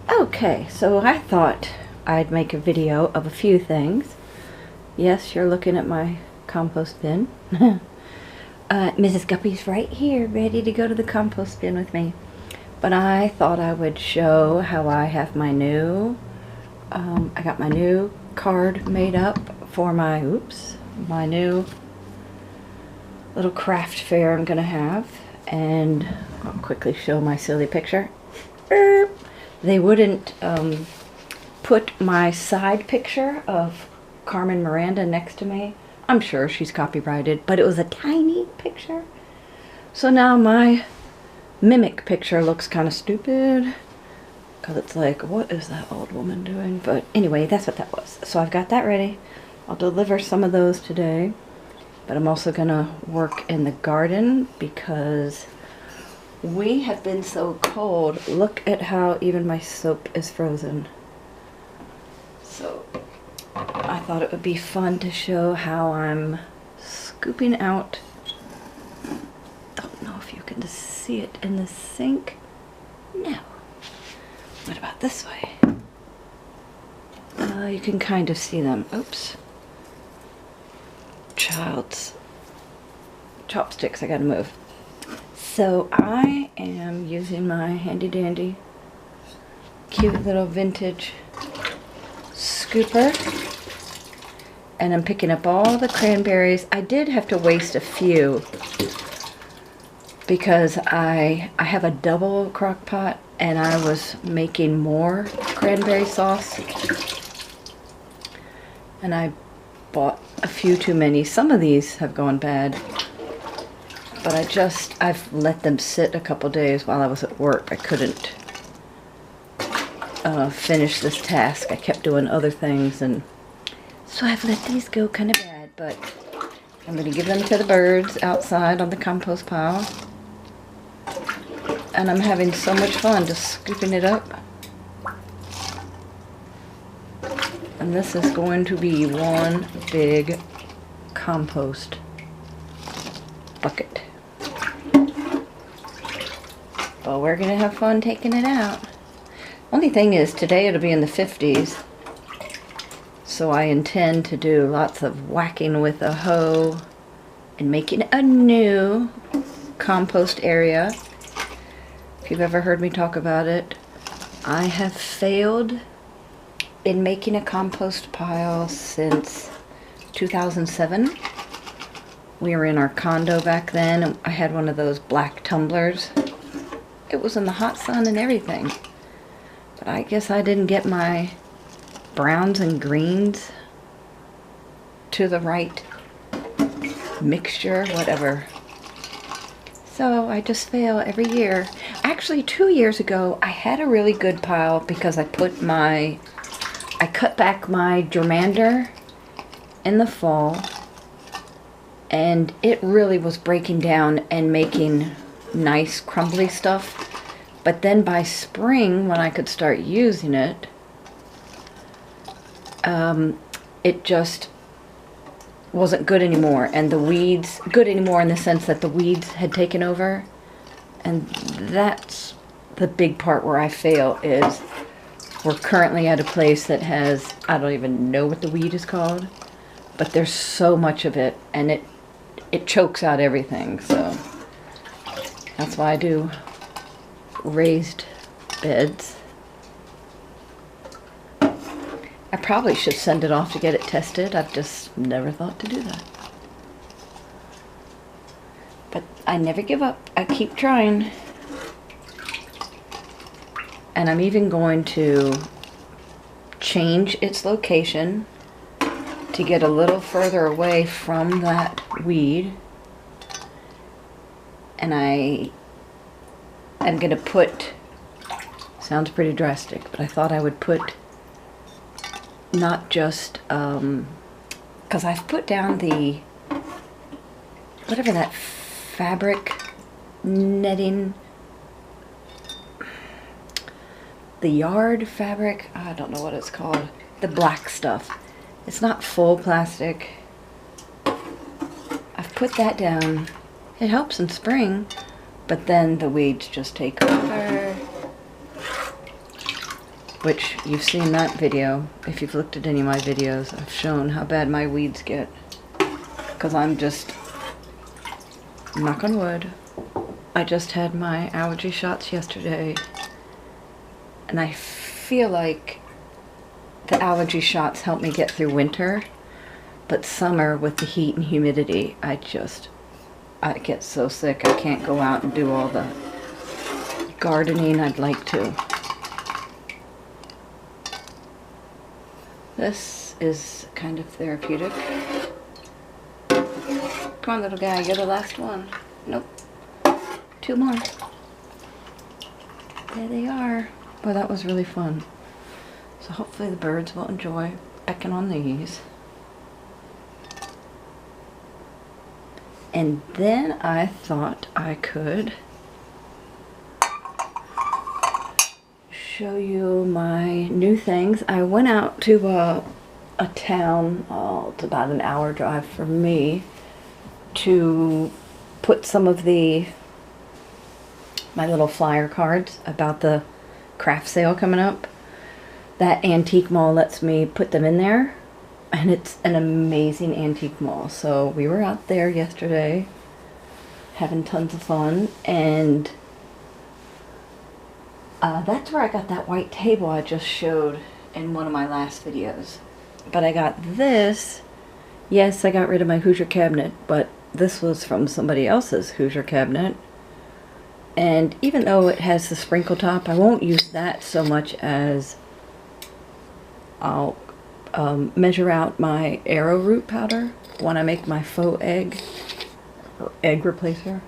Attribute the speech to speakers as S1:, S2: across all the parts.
S1: Okay, so I thought I'd make a video of a few things. Yes, you're looking at my compost bin. Mrs. Guppy's right here, ready to go to the compost bin with me. But I thought I would show how I have my new, I got my new card made up for my, my new little craft fair I'm gonna have. And I'll quickly show my silly picture. They wouldn't put my side picture of Carmen Miranda next to me. I'm sure she's copyrighted, but it was a tiny picture. So now my mimic picture looks kind of stupid because it's like, what is that old woman doing? But anyway, that's what that was. So I've got that ready. I'll deliver some of those today, but I'm also gonna work in the garden because we have been so cold. Look at how even my soap is frozen. So I thought it would be fun to show how I'm scooping out. Don't know if you can see it in the sink. No. What about this way? You can kind of see them. Oops. Child's chopsticks, I gotta move. So I am using my handy dandy cute little vintage scooper, and I'm picking up all the cranberries. I did have to waste a few because I have a double crock pot and I was making more cranberry sauce and I bought a few too many. Some of these have gone bad, but I've let them sit a couple days while I was at work. I couldn't finish this task. I kept doing other things, and so I've let these go kind of bad, but I'm going to give them to the birds outside on the compost pile. And I'm having so much fun just scooping it up. And this is going to be one big compost bucket. Well, we're going to have fun taking it out. Only thing is, today it'll be in the 50s. So I intend to do lots of whacking with a hoe and making a new compost area. If you've ever heard me talk about it, I have failed in making a compost pile since 2007. We were in our condo back then, and I had one of those black tumblers. It was in the hot sun and everything. But I guess I didn't get my browns and greens to the right mixture, whatever. So I just fail every year. Actually, 2 years ago, I had a really good pile because I cut back my germander in the fall, and it really was breaking down and making nice crumbly stuff. But then by spring, when I could start using it, it just wasn't good anymore, and the weeds, good anymore in the sense that the weeds had taken over. And that's the big part where I fail, is we're currently at a place that has, I don't even know what the weed is called, but there's so much of it, and it chokes out everything. So that's why I do raised beds. I probably should send it off to get it tested. I've just never thought to do that. But I never give up. I keep trying. And I'm even going to change its location to get a little further away from that weed. And I am going to put, sounds pretty drastic, but I thought I would put not just, because I've put down the, whatever that fabric netting, the yard fabric, I don't know what it's called, the black stuff. It's not full plastic. I've put that down. It helps in spring, but then the weeds just take over. which you've seen that video. If you've looked at any of my videos, I've shown how bad my weeds get. Because I'm just, knock on wood, I just had my allergy shots yesterday. And I feel like the allergy shots help me get through winter. But summer, with the heat and humidity, I get so sick. I can't go out and do all the gardening I'd like to. This is kind of therapeutic. Come on, little guy, you're the last one. Nope. 2 more. There they are. Boy, that was really fun. So hopefully the birds will enjoy pecking on these. And then I thought I could show you my new things. I went out to a town, it's about an hour drive from me, to put some of my little flyer cards about the craft sale coming up. That antique mall lets me put them in there. And it's an amazing antique mall. So we were out there yesterday having tons of fun, and that's where I got that white table I just showed in one of my last videos. But I got this. Yes, I got rid of my Hoosier cabinet, but this was from somebody else's Hoosier cabinet. And even though it has the sprinkle top, I won't use that so much as I'll measure out my arrowroot powder when I make my faux egg, or egg replacer.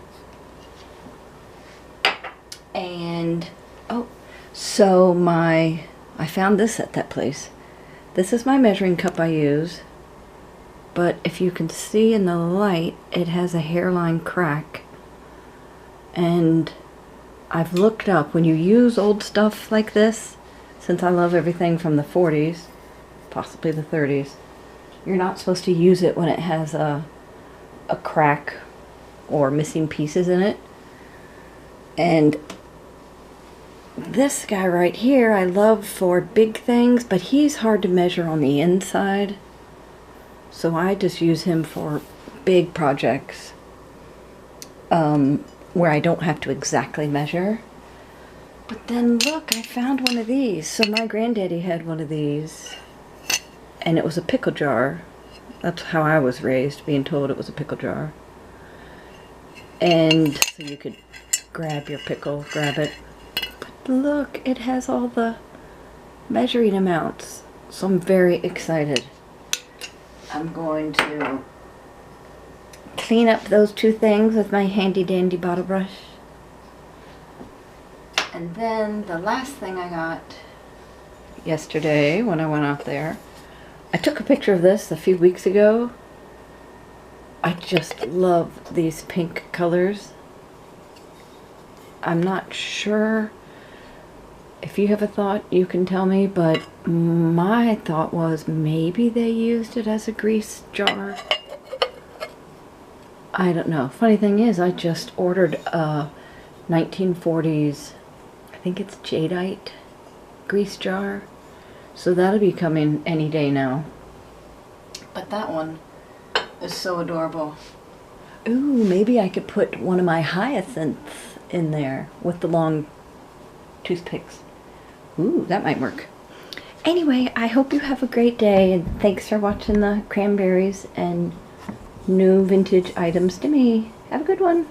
S1: And, oh, so I found this at that place. This is my measuring cup I use, but if you can see in the light, it has a hairline crack. And I've looked up, when you use old stuff like this, since I love everything from the 40s, possibly the 30s, you're not supposed to use it when it has a crack or missing pieces in it. And this guy right here I love for big things, but he's hard to measure on the inside, so I just use him for big projects where I don't have to exactly measure. But then look, I found one of these. So my granddaddy had one of these, and it was a pickle jar. That's how I was raised, being told it was a pickle jar. And so you could grab your pickle, grab it. But look, it has all the measuring amounts. So I'm very excited. I'm going to clean up those 2 things with my handy dandy bottle brush. And then the last thing I got yesterday when I went out there, I took a picture of this a few weeks ago. I just love these pink colors. I'm not sure if you have a thought, you can tell me, but my thought was maybe they used it as a grease jar. I don't know. Funny thing is, I just ordered a 1940s, I think it's jadeite grease jar. So that'll be coming any day now. But that one is so adorable. Ooh, maybe I could put one of my hyacinths in there with the long toothpicks. Ooh, that might work. Anyway, I hope you have a great day, and thanks for watching the cranberries and new vintage items to me. Have a good one.